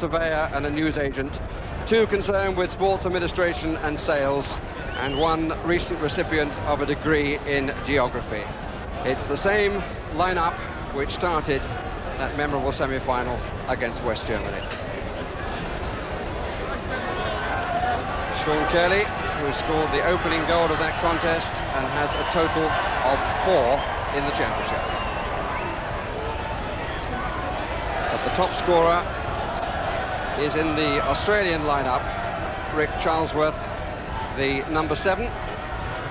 surveyor and a newsagent, 2 concerned with sports administration and sales, and 1 recent recipient of a degree in geography. It's the same lineup which started that memorable semi-final against West Germany. Sean Kelly, who scored the opening goal of that contest and has a total of 4 in the championship. But the top scorer is in the Australian lineup, Rick Charlesworth, the number 7,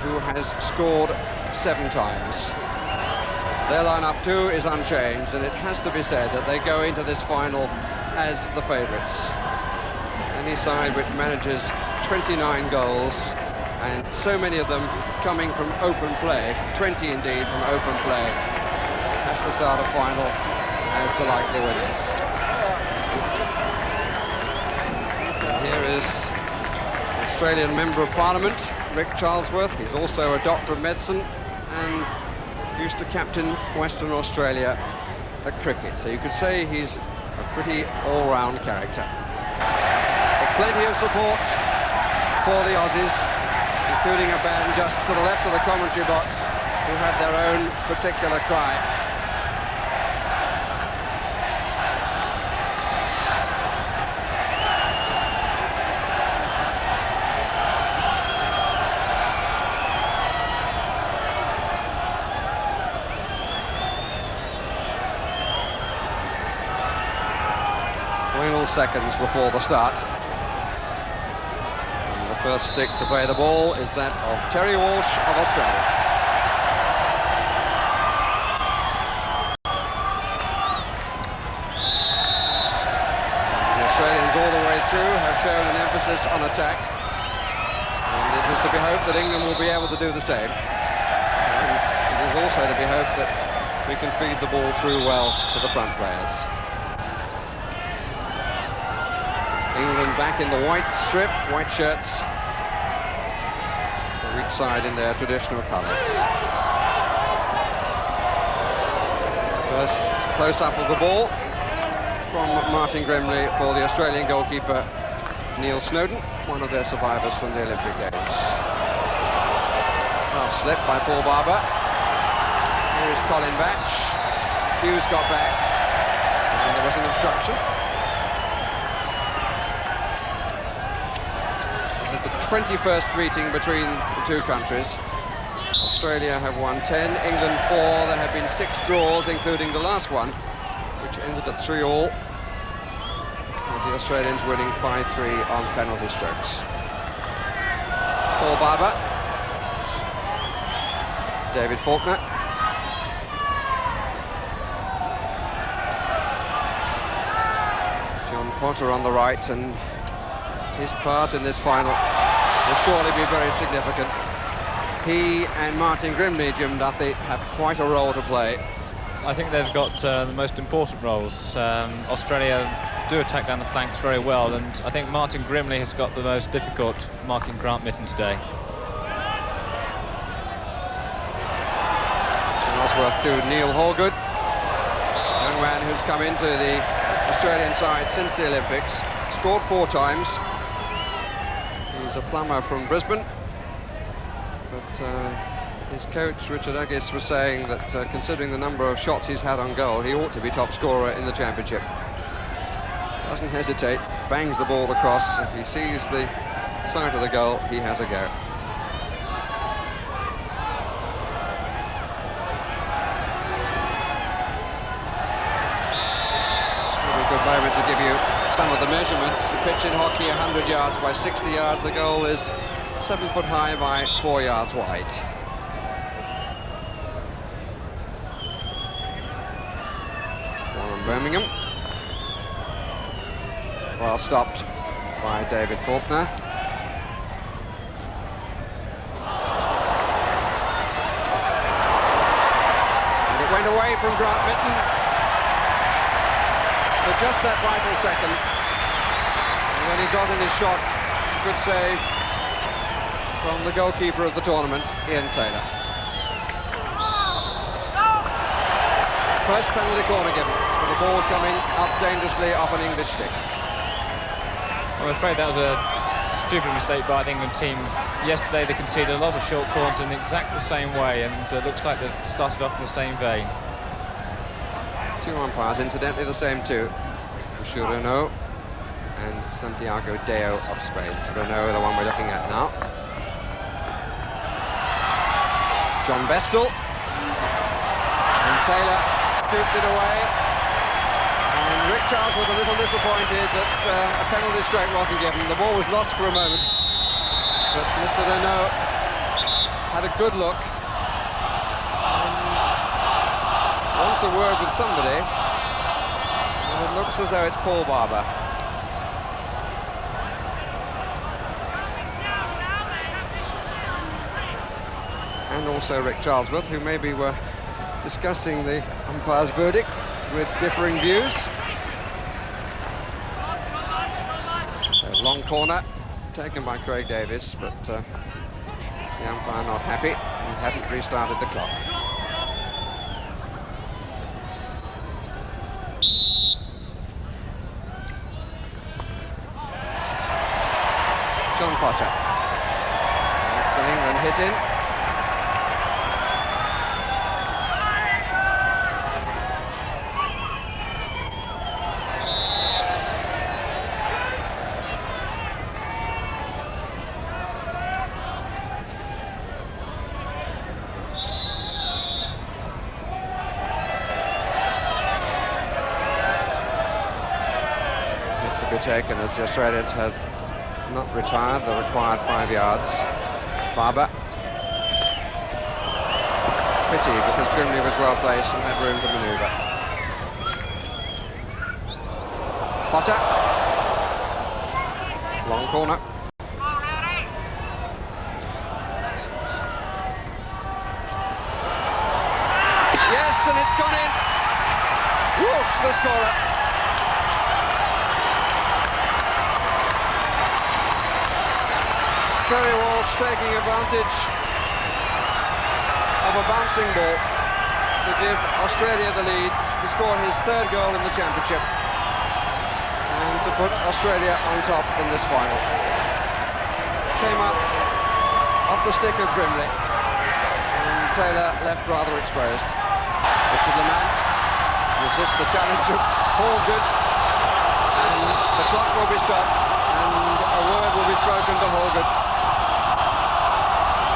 who has scored 7 times. Their lineup too is unchanged, and it has to be said that they go into this final as the favourites. Any side which manages 29 goals, and so many of them coming from open play, 20 indeed from open play, has to start a final as the likely winners. Here is Australian Member of Parliament, Rick Charlesworth. He's also a Doctor of Medicine and used to captain Western Australia at cricket, so you could say he's a pretty all-round character. But plenty of support for the Aussies, including a band just to the left of the commentary box who have their own particular cry. Final seconds before the start. And the first stick to play the ball is that of Terry Walsh of Australia. The Australians all the way through have shown an emphasis on attack, and it is to be hoped that England will be able to do the same. And it is also to be hoped that we can feed the ball through well to the front players. England back in the white strip, white shirts, so each side in their traditional colours. First close-up of the ball from Martin Grimley for the Australian goalkeeper Neil Snowden, one of their survivors from the Olympic Games. Well, slipped by Paul Barber. Here is Colin Batch. Hughes got back, and there was an obstruction. This is the 21st meeting between the two countries. Australia have won 10, England 4. There have been 6 draws, including the last one, which ended at 3-all, with the Australians winning 5-3 on penalty strokes. Paul Barber, David Faulkner, John Potter on the right, and his part in this final will surely be very significant. He and Martin Grimley, Jim Duthie, have quite a role to play. I think they've got the most important roles. Australia do attack down the flanks very well, and I think Martin Grimley has got the most difficult marking Grant Mitten today. Charlesworth to Neil Hallgood, young man who's come into the Australian side since the Olympics, scored 4 times. He's a plumber from Brisbane, but his coach Richard Uggis was saying that considering the number of shots he's had on goal, he ought to be top scorer in the championship. Doesn't hesitate, bangs the ball across. If he sees the side of the goal, he has a go. A good moment to give you some of the measurements. The pitch in hockey, 100 yards by 60 yards. The goal is 7 foot high by 4 yards wide. Warren Birmingham. Well stopped by David Faulkner. And it went away from Grant Mitten for just that vital second. And when he got in his shot, good save from the goalkeeper of the tournament, Ian Taylor. First penalty corner given, with the ball coming up dangerously off an English stick. I'm afraid that was a stupid mistake by the England team. Yesterday they conceded a lot of short corners in exactly the same way, and looks like they've started off in the same vein. Two umpires, incidentally the same too. Monsieur Renault and Santiago Deo of Spain. Renault, the one we're looking at now. John Bestel. And Taylor scooped it away. And Rick Charlesworth a little disappointed that a penalty stroke wasn't given. The ball was lost for a moment. But Mr. Renault had a good look. And wants a word with somebody. And it looks as though it's Paul Barber. And also Rick Charlesworth, who maybe were discussing the umpire's verdict with differing views. So long corner taken by Craig Davis, but the umpire not happy. He hadn't restarted the clock. John Potter. That's an England hit in. Hit to be taken as the Australians had not retired the required 5 yards. Barber. Pity, because Grimley was well placed and had room to manoeuvre. Potter. Long corner. Yes, and it's gone in. Walsh, the scorer. Terry Walsh taking advantage of a bouncing ball to give Australia the lead, to score his 3rd goal in the championship and to put Australia on top in this final. Came up off the stick of Grimley and Taylor left rather exposed. Richard Leman resists the challenge of Hallgood, and the clock will be stopped and a word will be spoken to Hallgood.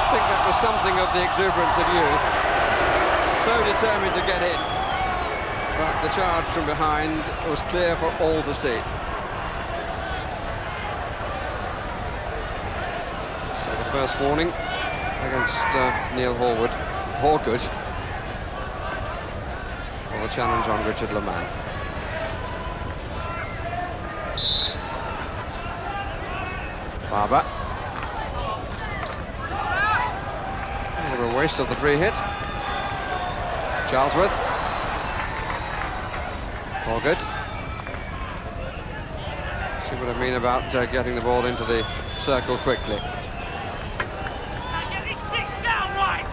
I think that was something of the exuberance of youth, so determined to get in, but the charge from behind was clear for all to see. So the first warning against Neil Hallgood for the challenge on Richard Leman. Barber. A waste of the free hit. Charlesworth. All good. See what I mean about getting the ball into the circle quickly. Get these sticks down, right?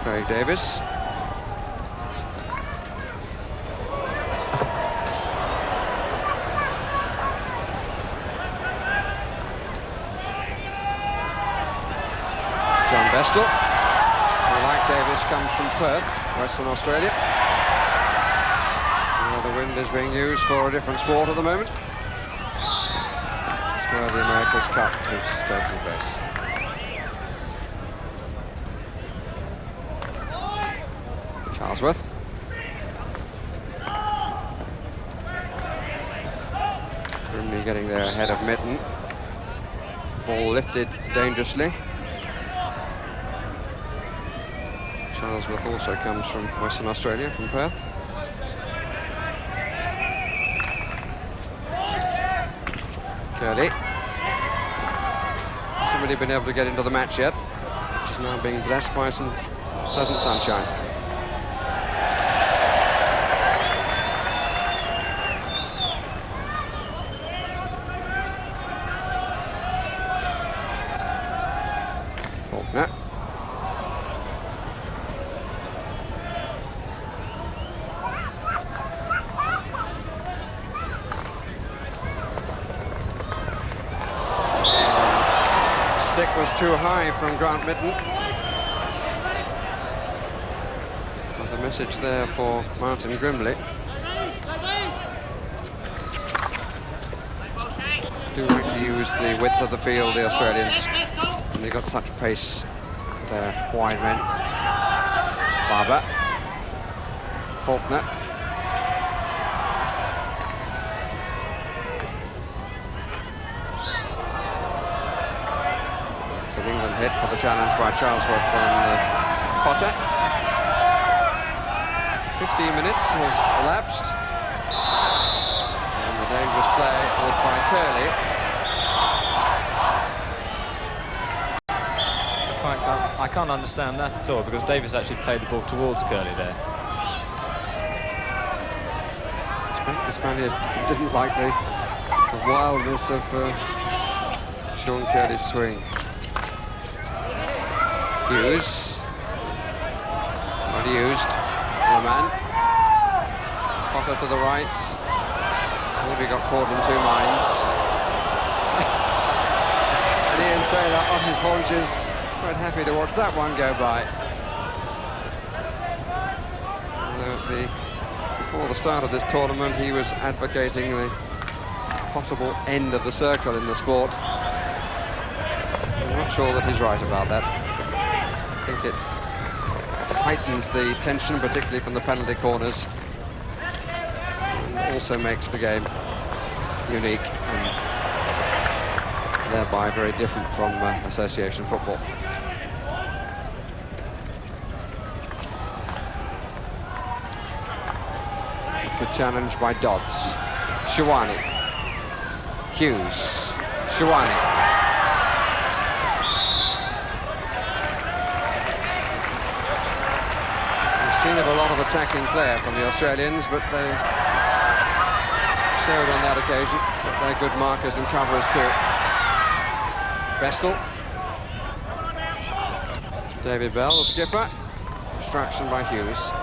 Craig Davis. Bestel, who, like Davis, comes from Perth, Western Australia. The wind is being used for a different sport at the moment. It's where the America's Cup is taking place. Charlesworth. Grimley getting there ahead of Mitten. Ball lifted dangerously. Charlesworth also comes from Western Australia, from Perth. Curley. Hasn't really been able to get into the match yet, which is now being blessed by some pleasant sunshine. Faulkner. was too high from Grant Mitten. But a message there for Martin Grimley. Do like to use the width of the field, the Australians. And they've got such pace, their wide men. Barber. Faulkner. It's an England hit for the challenge by Charlesworth on Potter. 15 minutes have elapsed. And the dangerous play was by Curley. I can't understand that at all, because Davis actually played the ball towards Curley there. The Spaniards didn't like the wildness of Sean Curley's swing. Hughes. Not used. Leman. Potter to the right. Maybe got caught in two minds. And Ian Taylor on his haunches, quite happy to watch that one go by. Before the start of this tournament, he was advocating the possible end of the circle in the sport. I'm not sure that he's right about that. I think it heightens the tension, particularly from the penalty corners, and also makes the game unique and thereby very different from association football. Good challenge by Dodds. Shawani. Hughes. Shawani. We've seen a lot of attacking flair from the Australians, but they showed on that occasion that they're good markers and coverers too. Vestal. David Bell, the skipper. Distraction by Hughes.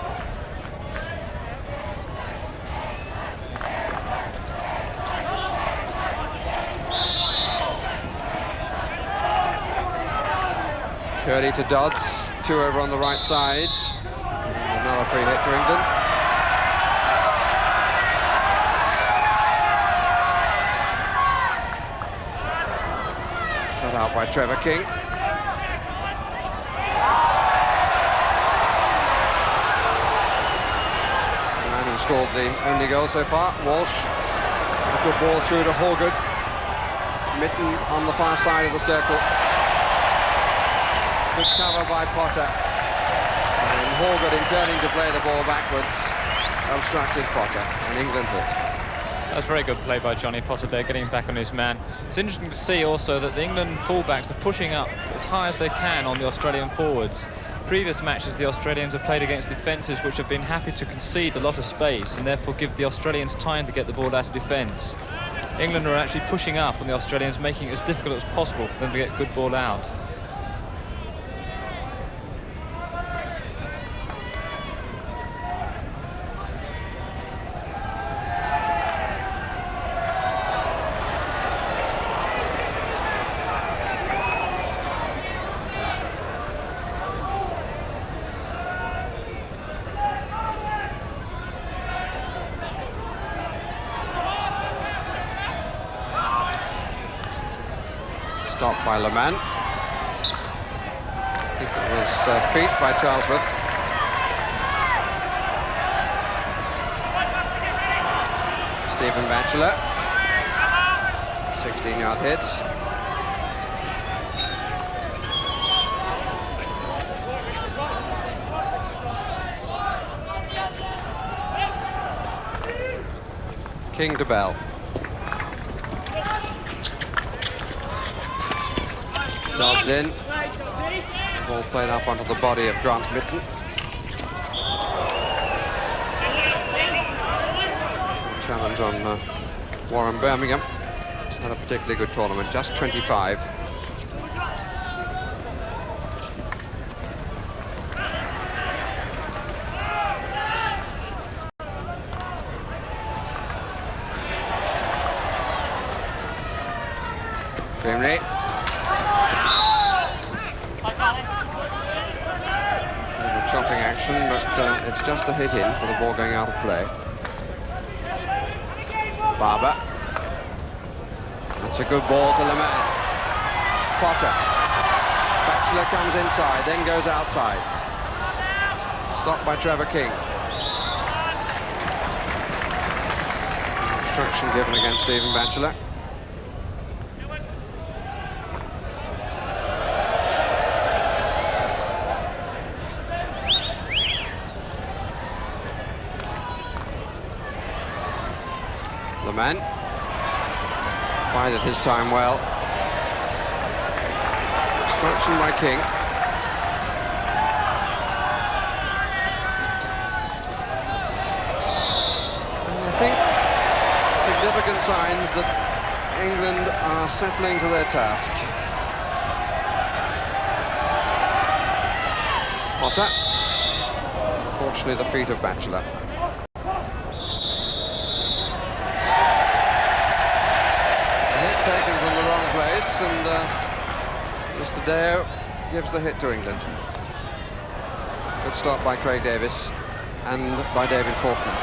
Curley to Dodds, two over on the right side. And another free hit to England. Cut out by Trevor King. The man who scored the only goal so far, Walsh. A good ball through to Horgood. Mitten on the far side of the circle. Good cover by Potter. And Horgood, in turning to play the ball backwards, obstructed Potter, and England hit. That's very good play by Johnny Potter there, getting back on his man. It's interesting to see also that the England fullbacks are pushing up as high as they can on the Australian forwards. Previous matches, the Australians have played against defences which have been happy to concede a lot of space and therefore give the Australians time to get the ball out of defence. England are actually pushing up on the Australians, making it as difficult as possible for them to get good ball out. Stopped by Leman. I think it was feet by Charlesworth. Stephen Batchelor. 16-yard hit. King to Bell. Dodds in. Ball played up onto the body of Grant Mitten. Challenge on Warren Birmingham. He's had a particularly good tournament, just 25. Grimley. action, but it's just a hit in for the ball going out of play. Barber. That's a good ball to Leman. Potter. Batchelor comes inside, then goes outside. Stopped by Trevor King. Obstruction given against Stephen Batchelor. Leman bided his time well. Obstruction by King. And I think significant signs that England are settling to their task. Potter. Unfortunately, the feet of Batchelor. Taken from the wrong place, and Mr. Deo gives the hit to England. Good stop by Craig Davis and by David Faulkner.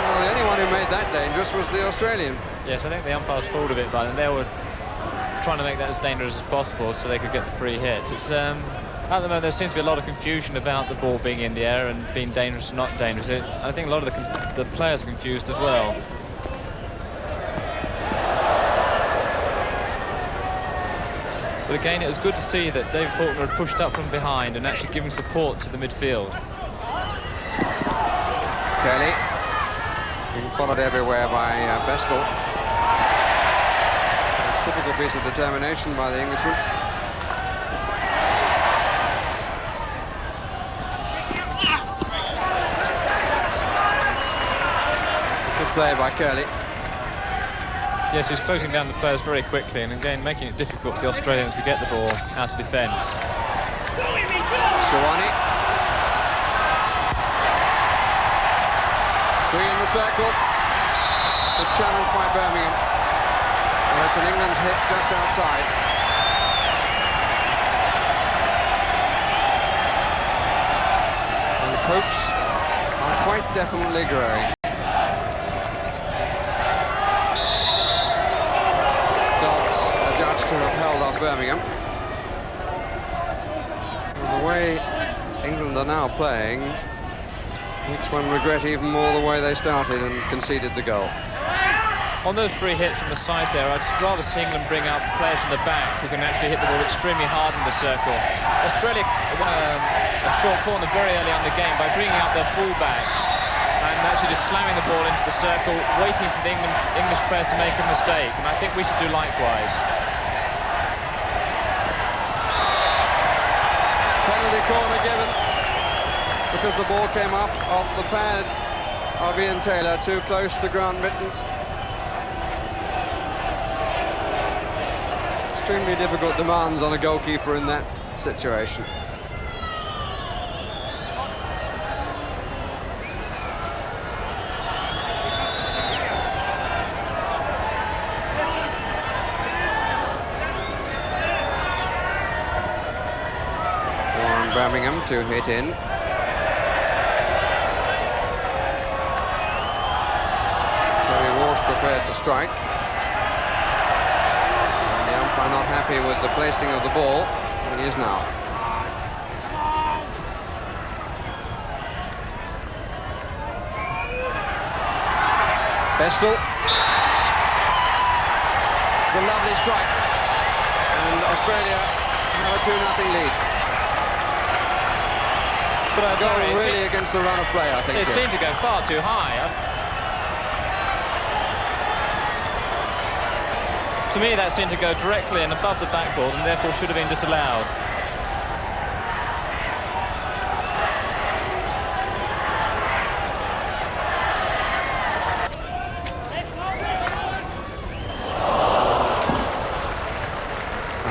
Well, the only one who made that dangerous was the Australian. Yes, I think the umpires fooled a bit by them. They were trying to make that as dangerous as possible so they could get the free hit. It's at the moment, there seems to be a lot of confusion about the ball being in the air and being dangerous or not dangerous. I think a lot of the players are confused as well. But again, it was good to see that David Faulkner had pushed up from behind and actually giving support to the midfield. Kelly, being followed everywhere by Bestel. A typical piece of determination by the Englishman. Play by Curley. Yes, he's closing down the players very quickly and again making it difficult for the Australians to get the ball out of defence. Shawani. 3 in the circle. Good challenge by Birmingham. And it's an England's hit just outside. And the hopes are quite definitely growing. To have held up Birmingham. And the way England are now playing makes one regret even more the way they started and conceded the goal. On those free hits from the side there, I'd rather see England bring out players in the back who can actually hit the ball extremely hard in the circle. Australia won a short corner very early on in the game by bringing out their full-backs and actually just slamming the ball into the circle, waiting for the English players to make a mistake, and I think we should do likewise. Penalty corner given because the ball came up off the pad of Ian Taylor, too close to Grant Mitten. Extremely difficult demands on a goalkeeper in that situation. Birmingham to hit in. Terry Walsh prepared to strike. And the umpire not happy with the placing of the ball, and he is now. Bestel. The lovely strike. And Australia have a 2-0 lead. But a goal really against the run of play, I think. It seemed to go far too high. To me, that seemed to go directly and above the backboard and therefore should have been disallowed.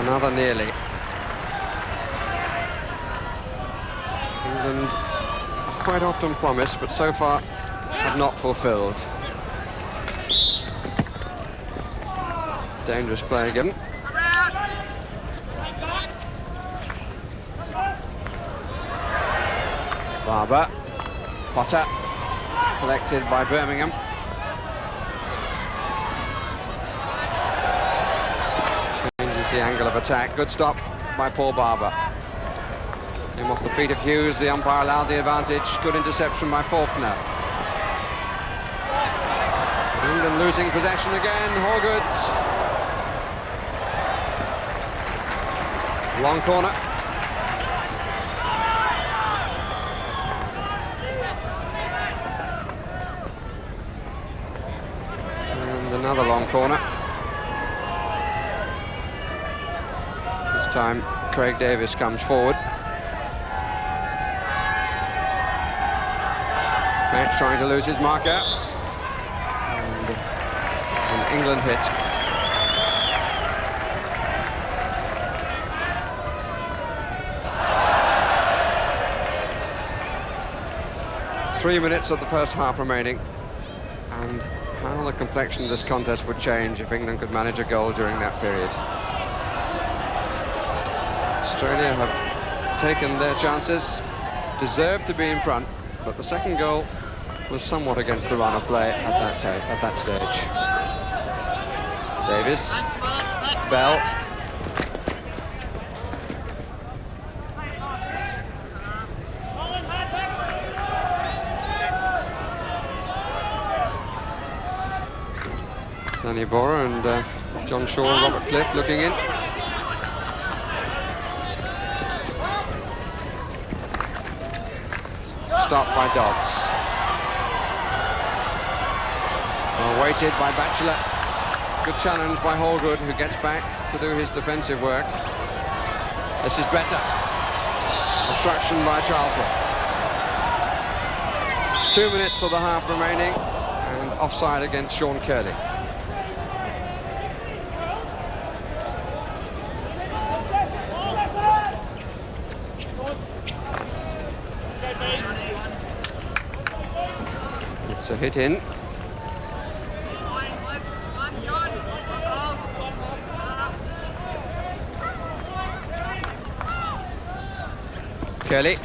Another nearly. England quite often promise, but so far have not fulfilled. Dangerous play again. Barber. Potter. Collected by Birmingham. Changes the angle of attack. Good stop by Paul Barber. Him off the feet of Hughes. The umpire allowed the advantage. Good interception by Faulkner. England losing possession again. Horgoods. Long corner. And another long corner. This time Craig Davis comes forward. Match trying to lose his marker. And England hit. Three minutes of the first half remaining, and how the complexion of this contest would change if England could manage a goal during that period. Australia have taken their chances, deserved to be in front, but the second goal was somewhat against the run of play at that stage. Davis, Bell. Danny Bora and John Shaw, Robert Clift looking in. Stopped by Dodds. Well weighted by Batchelor. Good challenge by Hallgood, who gets back to do his defensive work. This is better. Obstruction by Charlesworth. 2 minutes of the half remaining, and offside against Sean Curley. It's a hit in. Kelly.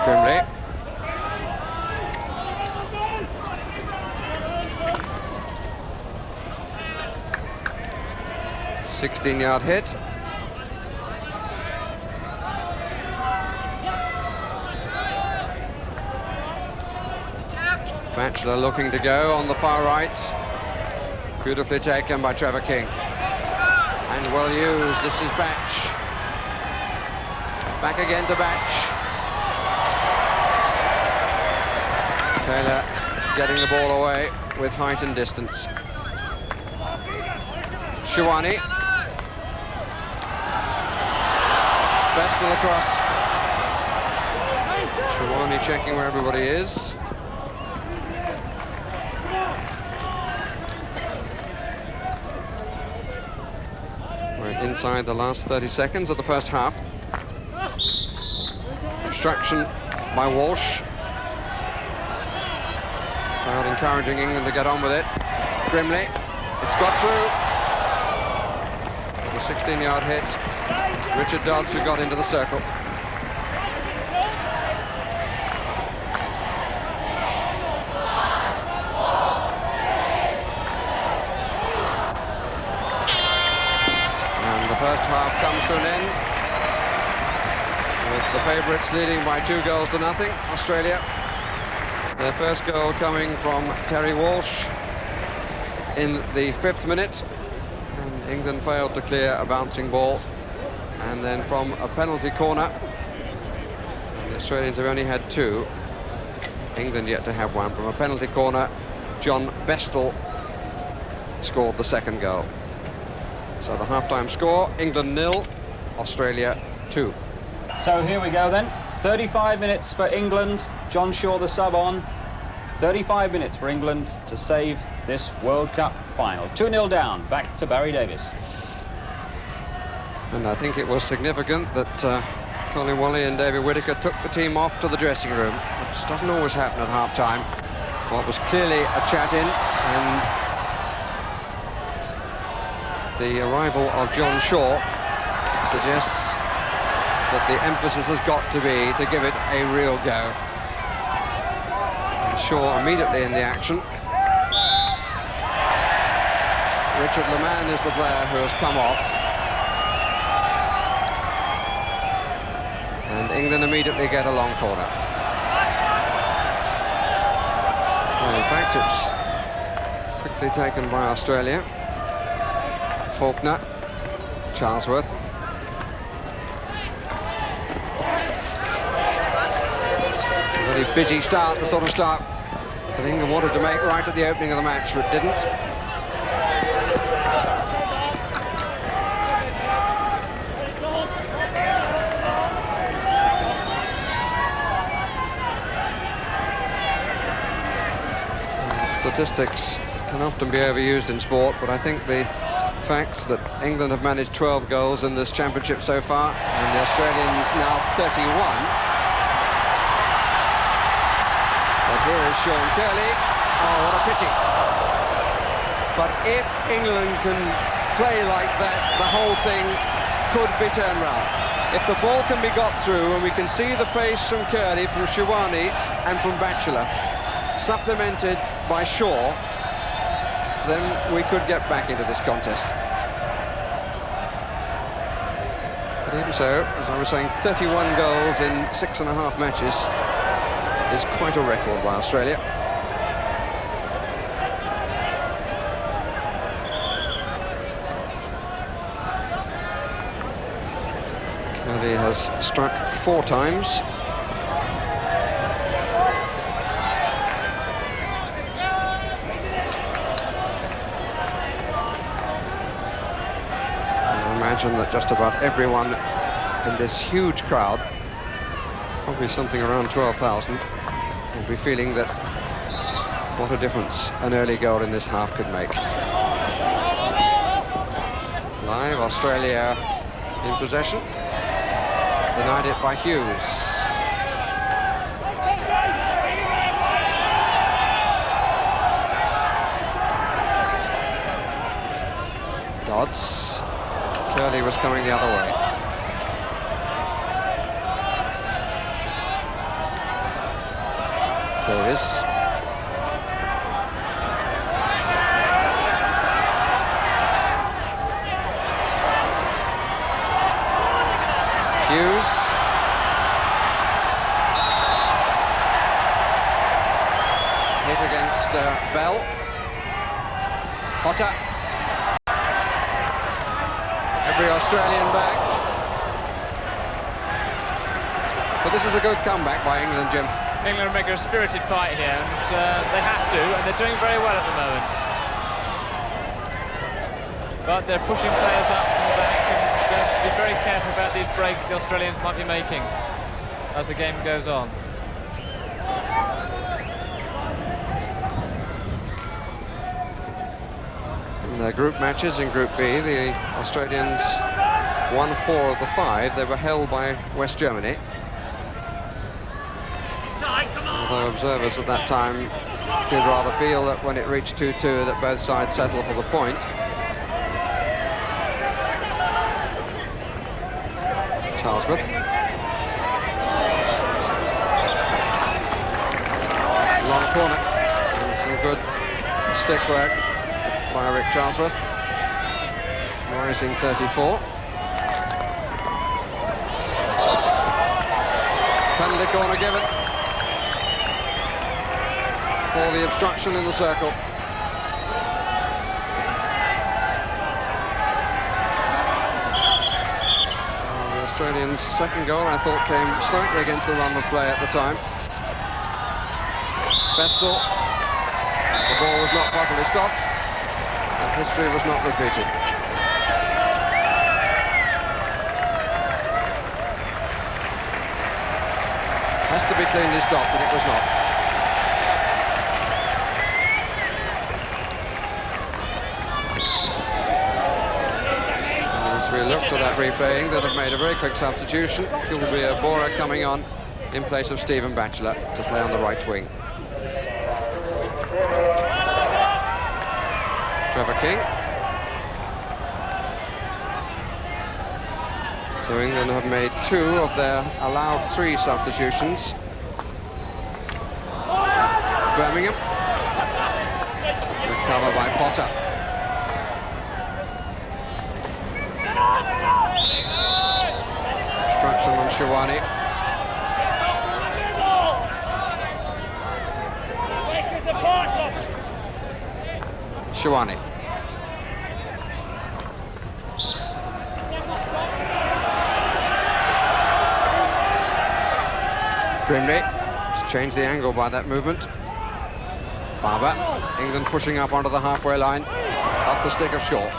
Grimley. "16-yard hit. Batchelor looking to go on the far right. Beautifully taken by Trevor King. And well used. This is Batch. Back again to Batch. Taylor getting the ball away with height and distance. Shiwani. Bestel across. Shiwani checking where everybody is. Inside the last 30 seconds of the first half. Obstruction by Walsh. Crowd encouraging England to get on with it. Grimley, it's got through. A 16-yard hit. Richard Dodds, who got into the circle. First half comes to an end with the favourites leading by 2 goals to nothing. Australia, their first goal coming from Terry Walsh in the 5th minute, and England failed to clear a bouncing ball, and then from a penalty corner, and the Australians have only had 2, England yet to have 1. From a penalty corner, John Bestel scored the second goal. So the half-time score, England 0, Australia 2. So here we go then. 35 minutes for England. John Shaw the sub on. 35 minutes for England to save this World Cup final. 2-0 down, back to Barry Davis. And I think it was significant that Colin Wally and David Whittaker took the team off to the dressing room, which doesn't always happen at half-time. Well, it was clearly a chat-in, and the arrival of John Shaw suggests that the emphasis has got to be to give it a real go. And Shaw immediately in the action. Richard Leman is the player who has come off. And England immediately get a long corner. Well, in fact, it's quickly taken by Australia. Faulkner, Charlesworth. A very busy start, the sort of start that England wanted to make right at the opening of the match, but didn't. Statistics can often be overused in sport, but I think the facts that England have managed 12 goals in this championship so far, and the Australians now 31. But here is Sean Curley. Oh, what a pity. But if England can play like that, the whole thing could be turned round. If the ball can be got through, and we can see the pace from Curley, from Shiwani, and from Batchelor, supplemented by Shaw, then we could get back into this contest. But even so, as I was saying, 31 goals in 6.5 matches is quite a record by Australia. Curley has struck 4 times. Imagine that just about everyone in this huge crowd, probably something around 12,000, will be feeling that what a difference an early goal in this half could make. Live, Australia in possession, denied it by Hughes. Dodds. Curley was coming the other way. Davis. Hughes. Hit against Bell. Potter. Every Australian back. But this is a good comeback by England, Jim. England are making a spirited fight here, and they have to, and they're doing very well at the moment. But they're pushing players up and back, and be very careful about these breaks the Australians might be making as the game goes on. In their group matches in Group B, the Australians won 4 of the 5. They were held by West Germany. Although observers at that time did rather feel that when it reached 2-2 that both sides settled for the point. Charlesworth. Long corner. And some good stick work by Rick Charlesworth, rising 34. Penalty corner given for the obstruction in the circle. The Australians' second goal, I thought, came slightly against the run of play at the time. Vestal, the ball was not properly stopped. History was not repeated. Has to be cleanly stopped, but it was not. As we looked at that replay, England have made a very quick substitution. Kilby Bora coming on in place of Stephen Batchelor to play on the right wing. Trevor King. So England have made 2 of their allowed 3 substitutions. Birmingham. Recover by Potter. Obstruction on Shawani. Shawani. Grimley has changed the angle by that movement. Barber. England pushing up onto the halfway line. Off the stick of Shaw.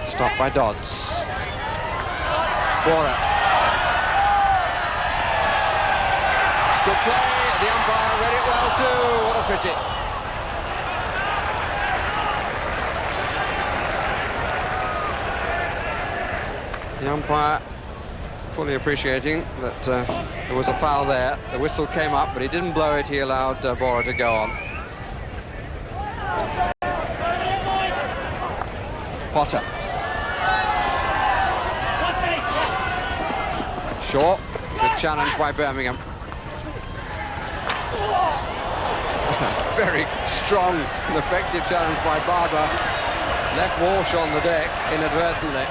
Stopped by Dodds. Bora. Good play. The umpire read it well too. What a pity. The umpire fully appreciating that there was a foul there. The whistle came up, but he didn't blow it. He allowed Bora to go on. Potter. Shaw. Good challenge by Birmingham. Very strong and effective challenge by Barber. Left Walsh on the deck inadvertently.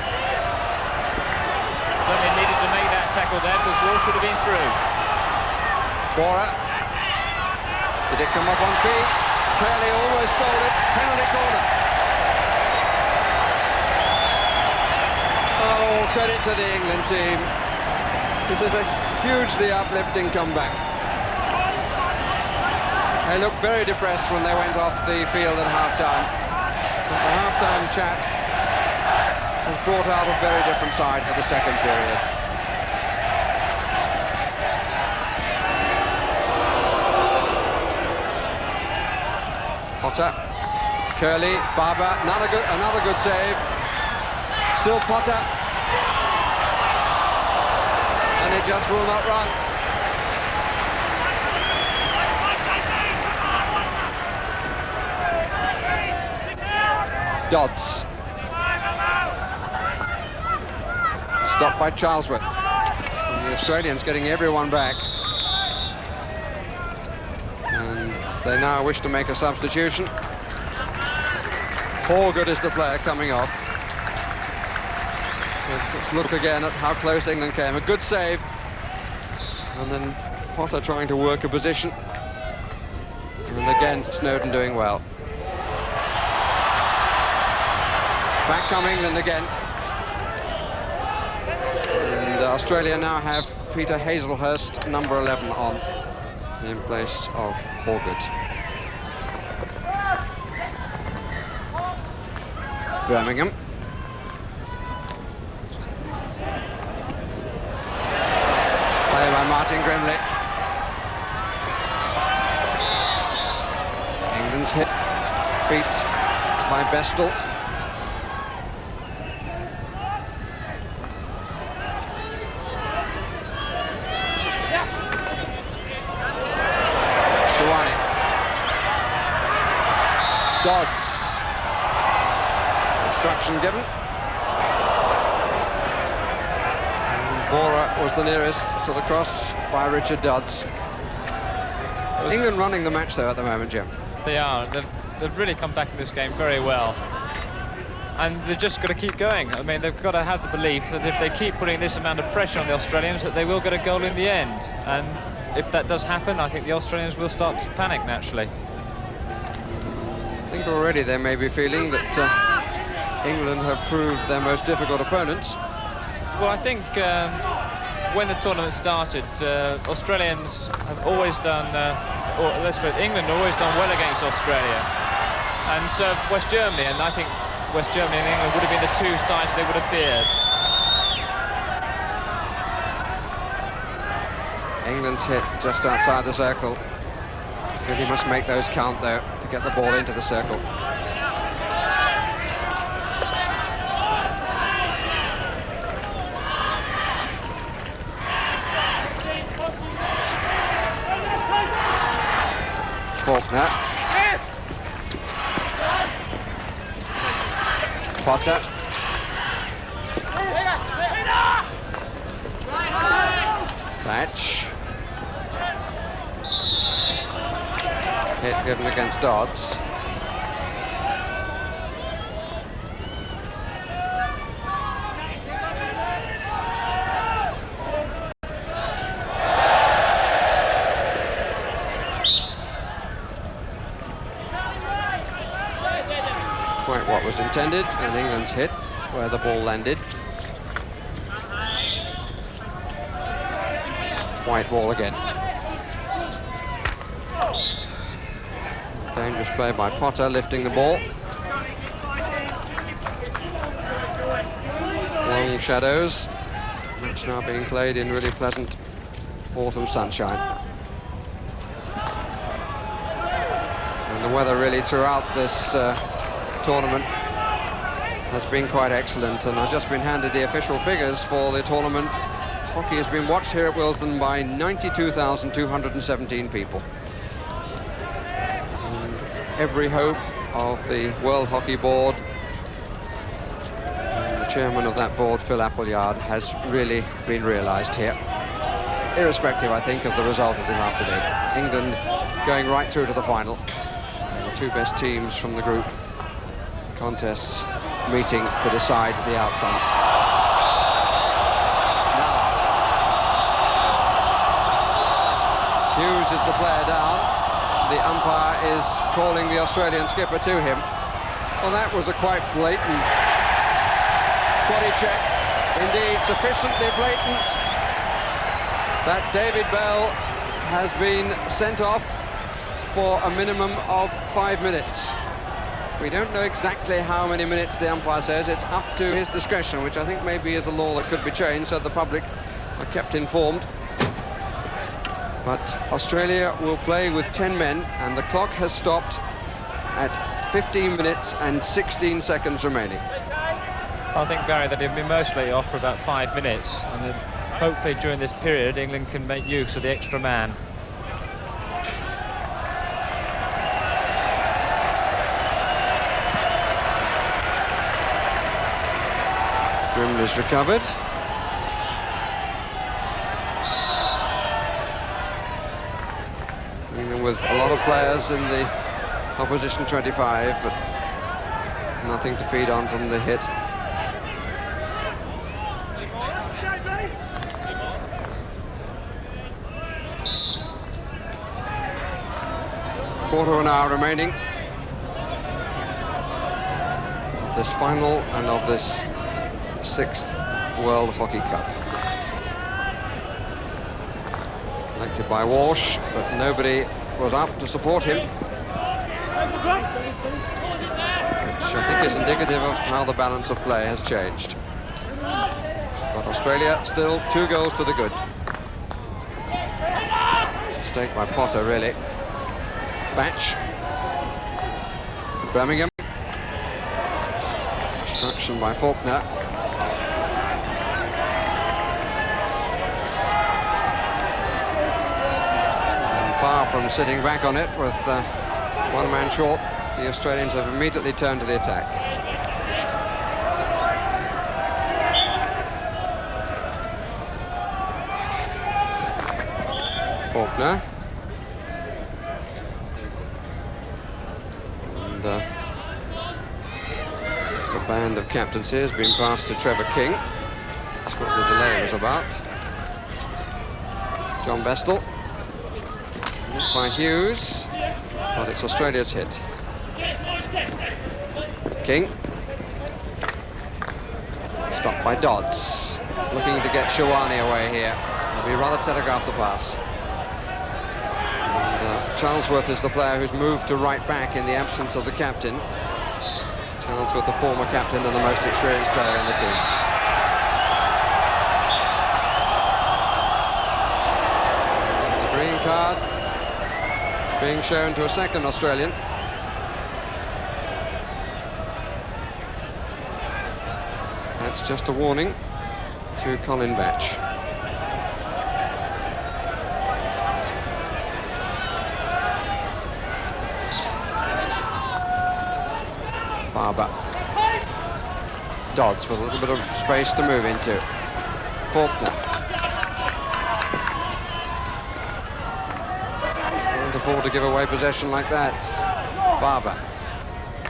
Certainly needed to make that tackle there because Walsh should have been through. Bora. Did it come up on feet? Curley almost stole it. Penalty corner. Oh, credit to the England team. This is a hugely uplifting comeback. They looked very depressed when they went off the field at half-time. But the half-time chat has brought out a very different side for the second period. Potter, Curley, Barber, another good save. Still Potter. And it just will not run. Dodds. Stopped by Charlesworth. And the Australians getting everyone back. And they now wish to make a substitution. Horgood is the player coming off. Let's look again at how close England came. A good save. And then Potter trying to work a position. And again, Snowden doing well. Back come England again. And Australia now have Peter Hazelhurst, number 11, on in place of Horgood. Birmingham. Play by Martin Grimley. England's hit. Feet by Bestel. Dodds. Obstruction given. And Bora was the nearest to the cross by Richard Dodds. England running the match, though, at the moment, Jim. They are. They've really come back in this game very well. And they've just got to keep going. I mean, they've got to have the belief that if they keep putting this amount of pressure on the Australians, that they will get a goal in the end. And if that does happen, I think the Australians will start to panic, naturally. I think already they may be feeling that England have proved their most difficult opponents. Well, I think when the tournament started, Australians have always done, or let's put it, England have always done well against Australia. And so West Germany, and I think West Germany and England would have been the two sides they would have feared. England's hit just outside the circle. Really must make those count, though, to get the ball into the circle. Faulkner. Potter. Batch. Hit given against Dodds. Quite what was intended, and England's hit where the ball landed. White ball again. Dangerous play by Potter, lifting the ball. Long shadows. Match now being played in really pleasant autumn sunshine. And the weather really throughout this tournament has been quite excellent, and I've just been handed the official figures for the tournament. Hockey has been watched here at Willesden by 92,217 people. And every hope of the World Hockey Board and the chairman of that board, Phil Appleyard, has really been realised here. Irrespective, I think, of the result of this afternoon. England going right through to the final. And the two best teams from the group contests meeting to decide the outcome. Hughes is the player down. The umpire is calling the Australian skipper to him. Well, that was a quite blatant body check. Indeed, sufficiently blatant that David Bell has been sent off for a minimum of 5 minutes. We don't know exactly how many minutes the umpire says. It's up to his discretion, which I think maybe is a law that could be changed, so the public are kept informed. But Australia will play with 10 men, and the clock has stopped at 15 minutes and 16 seconds remaining. I think, Barry, that he'll be mostly off for about 5 minutes, and then hopefully during this period England can make use of the extra man. Grim is recovered. With a lot of players in the opposition 25, but nothing to feed on from the hit. Quarter of an hour remaining of this final and of this 6th World Hockey Cup. Collected by Walsh, but nobody was up to support him, which I think is indicative of how the balance of play has changed. But Australia still 2 goals to the good. Mistake by Potter, really. Batch. Birmingham. Obstruction by Faulkner. Far from sitting back on it with 1 man short, the Australians have immediately turned to the attack. Faulkner. And the band of captaincy has been passed to Trevor King. That's what the delay was about. John Bestel. By Hughes, but it's Australia's hit. King. Stopped by Dodds. Looking to get Shawani away here. He'll be rather telegraph the pass. And Charlesworth is the player who's moved to right back in the absence of the captain. Charlesworth, the former captain and the most experienced player in the team. The green card being shown to a second Australian. That's just a warning to Colin Batch. Barber. Dodds with a little bit of space to move into. Faulkner. Can't afford to give away possession like that. Barber.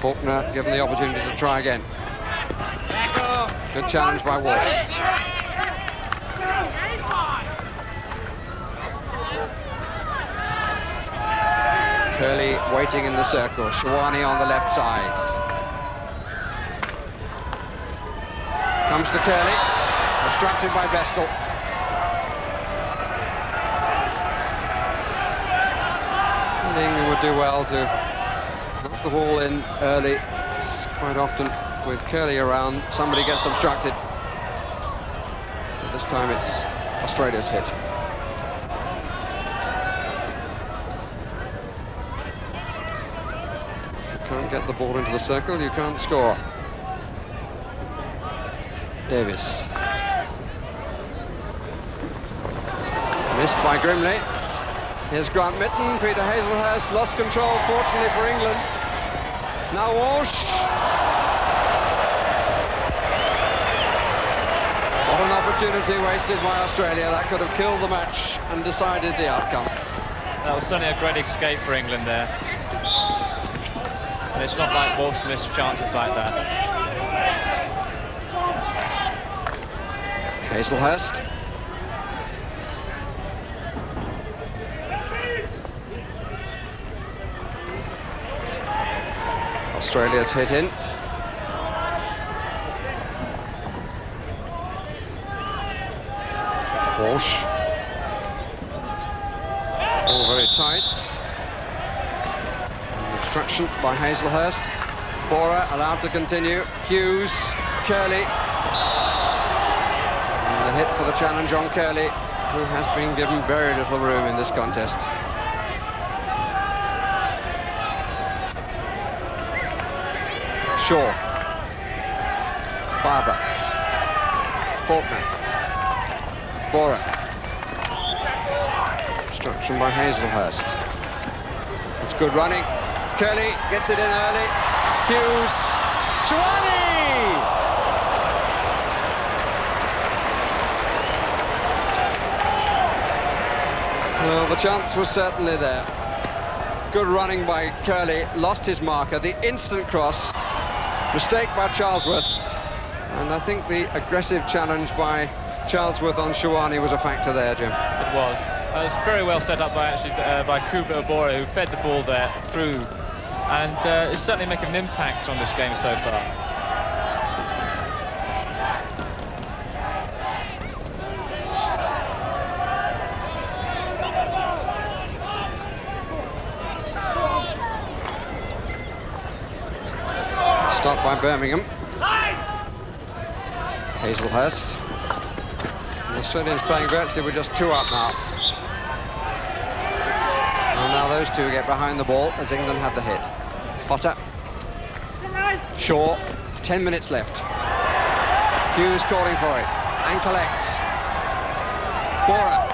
Faulkner given the opportunity to try again. Good challenge by Walsh. Curley waiting in the circle. Shawani on the left side. Comes to Curley. Obstructed by Vestal. And England would do well to knock the ball in early. It's quite often with Curley around, somebody gets obstructed. But this time it's Australia's hit. You can't get the ball into the circle, you can't score. Davis. Missed by Grimley. Here's Grant Mitten. Peter Hazelhurst lost control, fortunately for England. Now Walsh. What an opportunity wasted by Australia. That could have killed the match and decided the outcome. That was certainly a great escape for England there. And it's not like Walsh to miss chances like that. Hazelhurst. Australia's hit in. Walsh. All very tight. An obstruction by Hazelhurst. Bora allowed to continue. Hughes, Curley. And a hit for the challenge on Curley, who has been given very little room in this contest. Shaw. Barber. Faulkner. Bora. Obstruction by Hazelhurst. It's good running. Curley gets it in early. Hughes. Shawani! Well, the chance was certainly there. Good running by Curley. Lost his marker. The instant cross. Mistake by Charlesworth, and I think the aggressive challenge by Charlesworth on Shawani was a factor there, Jim. It was. It was very well set up by by Kubler-Bora, who fed the ball there through, and it's certainly making an impact on this game so far. Stopped by Birmingham. Hazelhurst. The Australians playing virtually with just two up now. And now those two get behind the ball as England have the hit. Potter. Shaw. 10 minutes left. Hughes calling for it. And collects. Bora.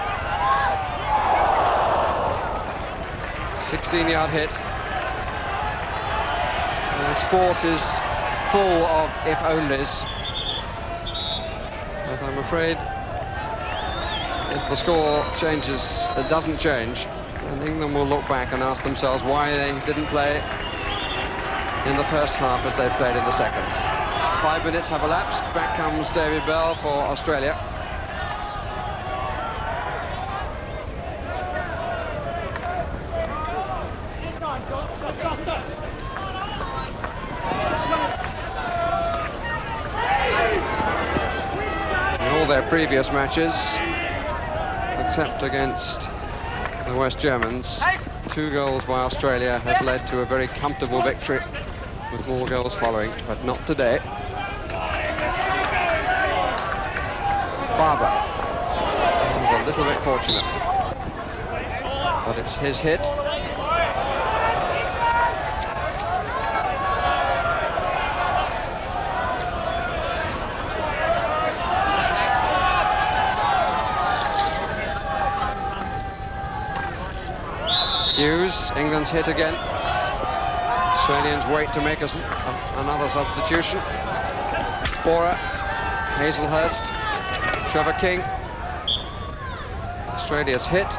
16-yard hit. The sport is full of if-onlys, but I'm afraid if the score changes, it doesn't change, and England will look back and ask themselves why they didn't play in the first half as they played in the second. 5 minutes have elapsed. Back comes David Bell for Australia. Their previous matches, except against the West Germans, 2 goals by Australia has led to a very comfortable victory, with more goals following, but not today. Barber, he's a little bit fortunate, but it's his hit. Hughes, England's hit again. Australians wait to make us another substitution. Bora, Hazelhurst, Trevor King. Australia's hit.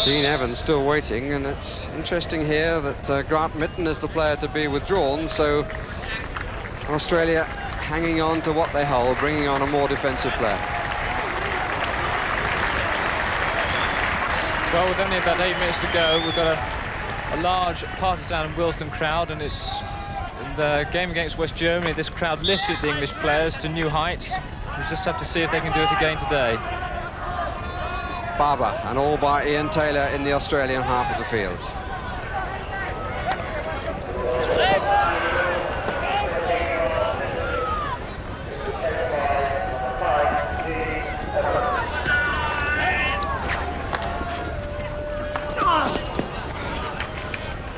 Dean Evans still waiting, and it's interesting here that Grant Mitten is the player to be withdrawn, so Australia hanging on to what they hold, bringing on a more defensive player. Well, with only about 8 minutes to go, we've got a large partisan and Wilson crowd, and it's in the game against West Germany. This crowd lifted the English players to new heights. We just have to see if they can do it again today. Barber, and all by Ian Taylor in the Australian half of the field.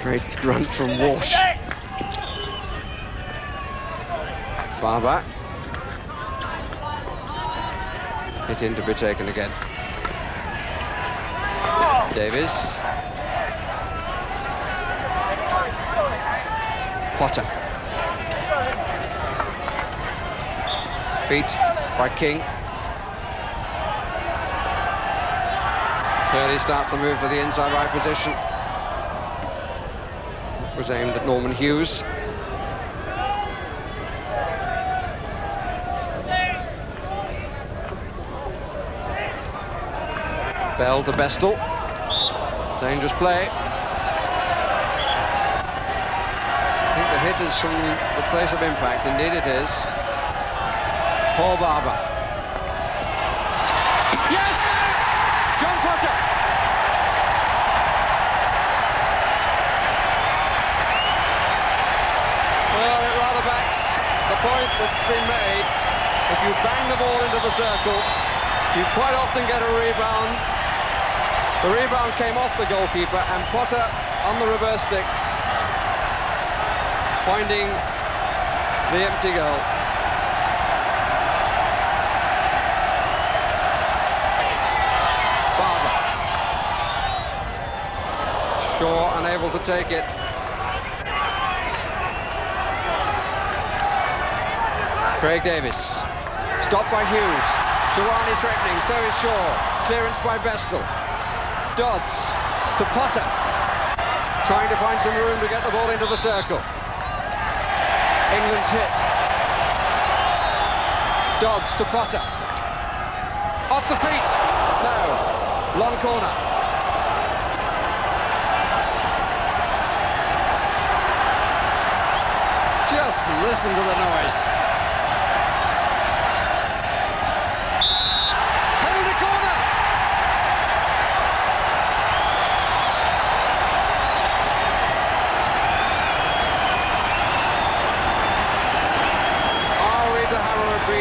Great grunt from Walsh. Barber. Hit in to be taken again. Davis. Potter. Feet by King. Curley starts the move to the inside right position. That was aimed at Norman Hughes. Bell to Bestel. Dangerous play. I think the hit is from the place of impact. Indeed it is. Paul Barber. Yes! John Potter! Well, it rather backs the point that's been made. If you bang the ball into the circle, you quite often get a rebound. The rebound came off the goalkeeper, and Potter on the reverse sticks, finding the empty goal. Barber. Shaw unable to take it. Craig Davis. Stopped by Hughes. Shawani threatening, so is Shaw. Clearance by Bestel. Dodds to Potter, trying to find some room to get the ball into the circle. England's hit. Dodds to Potter. Off the feet. No. Long corner. Just listen to the noise.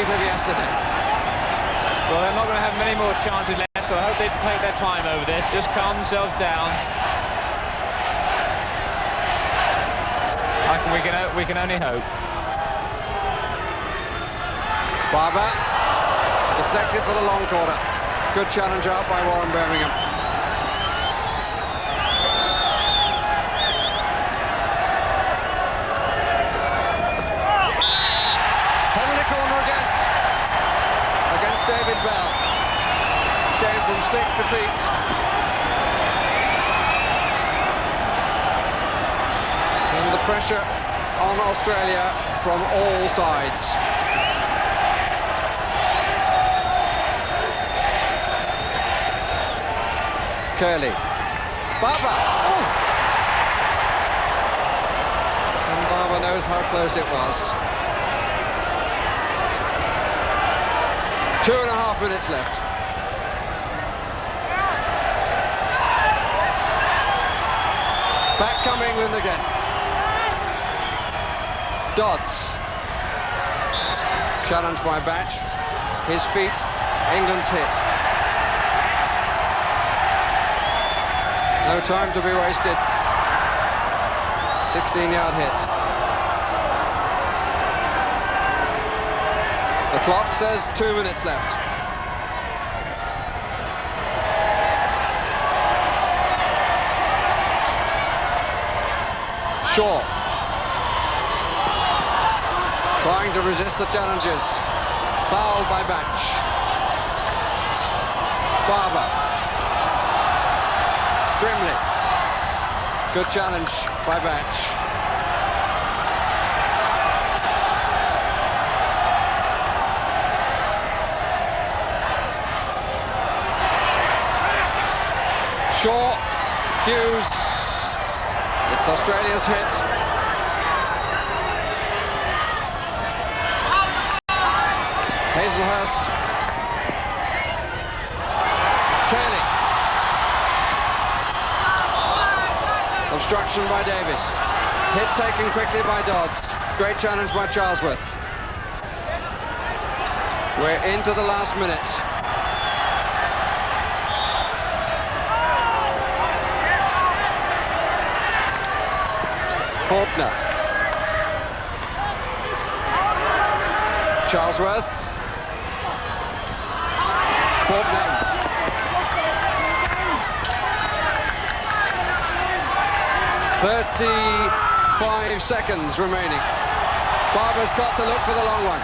Of yesterday. Well, they're not going to have many more chances left, so I hope they take their time over this. Just calm themselves down. We can only hope. Barber deflected for the long corner. Good challenge out by Warren Birmingham. David Bell came from stick to feet. And the pressure on Australia from all sides. Curley. Barber! Oof. And Barber knows how close it was. 2.5 minutes left. Back come England again. Dodds. Challenged by Batch. His feet. England's hit. No time to be wasted. 16-yard hit. The clock says 2 minutes left. Shaw. Trying to resist the challenges. Fouled by Batch. Barber. Grimley. Good challenge by Batch. Shaw, Hughes, it's Australia's hit. Hazelhurst, Kelly. Obstruction by Davis. Hit taken quickly by Dodds. Great challenge by Charlesworth. We're into the last minute. Faulkner. Charlesworth. Faulkner. "35 seconds remaining. Barber's got to look for the long one.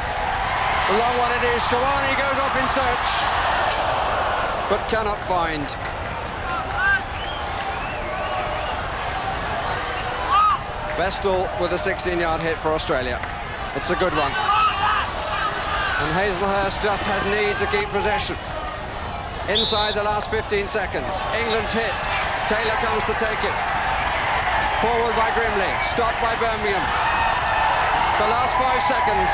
The long one it is. Shawani goes off in search, but cannot find. Vestal with a 16-yard hit for Australia. It's a good one. And Hazelhurst just has need to keep possession. Inside the last 15 seconds. England's hit. Taylor comes to take it. Forward by Grimley. Stopped by Birmingham. The last 5 seconds.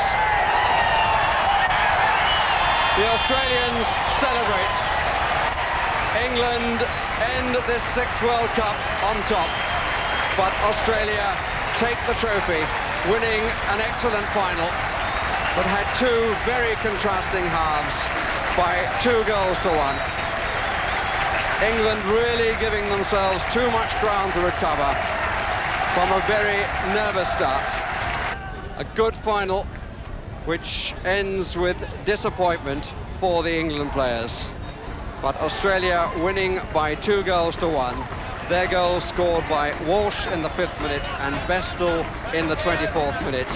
The Australians celebrate. England end this 6th World Cup on top. But Australia take the trophy, winning an excellent final that had 2 very contrasting halves by 2 goals to 1. England really giving themselves too much ground to recover from a very nervous start. A good final, which ends with disappointment for the England players. But Australia winning by 2 goals to 1. Their goals scored by Walsh in the 5th minute and Vestal in the 24th minute.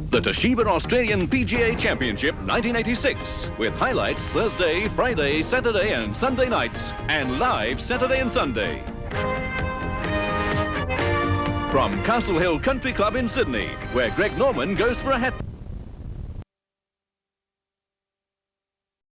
The Toshiba Australian PGA Championship 1986, with highlights Thursday, Friday, Saturday and Sunday nights, and live Saturday and Sunday. From Castle Hill Country Club in Sydney, where Greg Norman goes for a hat.